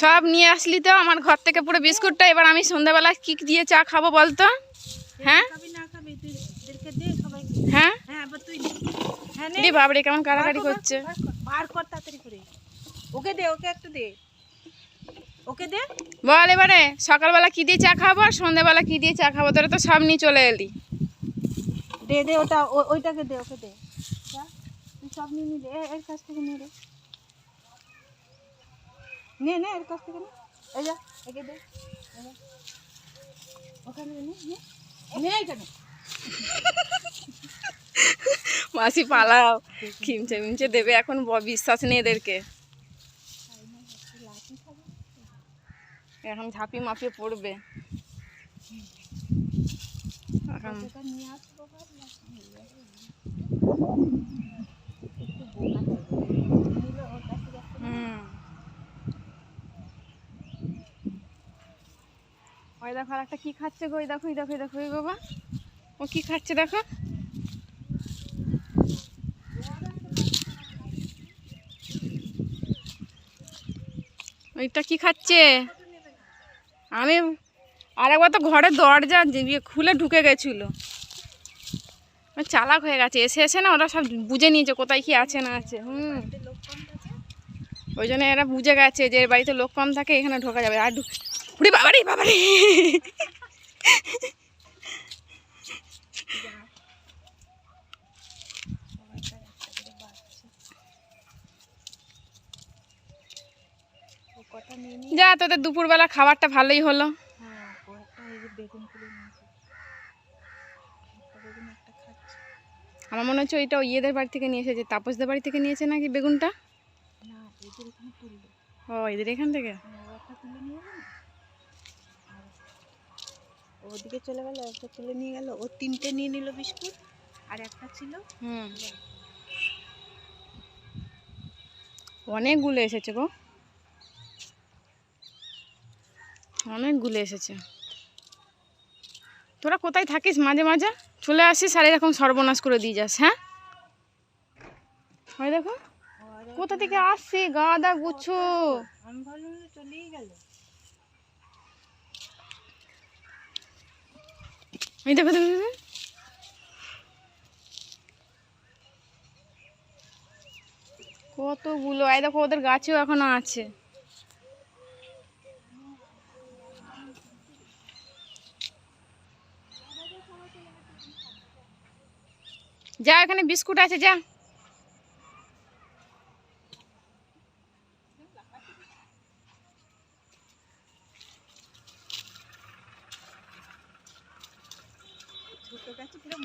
সব নিয়ে আসলি তো আমার ঘর থেকে পুরো বিস্কুটটা। এবার আমি সন্ধ্যাবেলা কি দিয়ে চা খাবো বলতো? হ্যাঁ হ্যাঁ রে বাবারে, কেমন কাড়াকাড়ি করছে। ওকে দে, ওকে একটু দে, ওকে দে। বল এবারে সকালবেলা কি দিয়ে চা খাবো আর সন্ধ্যাবেলা কি দিয়ে চা খাবো? তোরা তো সব নিয়ে চলে এলি। দে দে, ওটা ওইটাকে দে, ওকে দে। তুই সব নিয়ে নিলে এর কাছ থেকে নিয়ে রে, নে নে এর কাছ থেকে নে। এই যা, একে দে, ওখানে নে নে নে এখানে। মাসি পালাও, খিমচে মিমচে দেবে এখন, বিশ্বাস নেই এদেরকে। এখন ঝাঁপি মাপিয়ে পড়বে। ওই দেখো আর একটা কি খাচ্ছে গো, দেখো দেখো দেখো বাবা, ও কি খাচ্ছে দেখো। ওইটা কি খাচ্ছে? আমি আরেকবার তো ঘরের দরজা খুলে ঢুকে গেছিল। চালাক হয়ে গেছে, এসে এসে না ওরা সব বুঝে নিয়েছে কোথায় কি আছে না আছে। ওই জন্য এরা বুঝে গেছে যে এর বাড়িতে লোক কম থাকে, এখানে ঢোকা যাবে। আর উড়ি বাবারে বাবারে, যা তোদের দুপুরবেলা খাবারটা ভালোই হলো। আমার মনে হচ্ছে ওইটা ইয়েদের বাড়ি থেকে নিয়ে এসেছে, তাপসদের বাড়ি থেকে নিয়েছে নাকি বেগুনটা। ও এদের এখান থেকে ওদিকে চলে গেল, একটা তুলে নিয়ে গেল, ও তিনটে নিয়ে নিল বিস্কুট, আর একটা ছিল। অনেকগুলো এসেছে গো, অনেকগুলো এসেছে। তোরা কোথায় থাকিস? মাঝে মাঝে চলে আসিস আর এরকম সর্বনাশ করে দিয়ে যাস। হ্যাঁ ওই দেখো কোথা থেকে আসছে গাদা গুচ্ছ। আমি ভাবলাম চলেই গেল। এই দেখো দেখো কতগুলো। এই দেখো ওদের গাছেও এখনো আছে। যা এখানে বিস্কুট আছে, যা। ছোট গাছে পুরো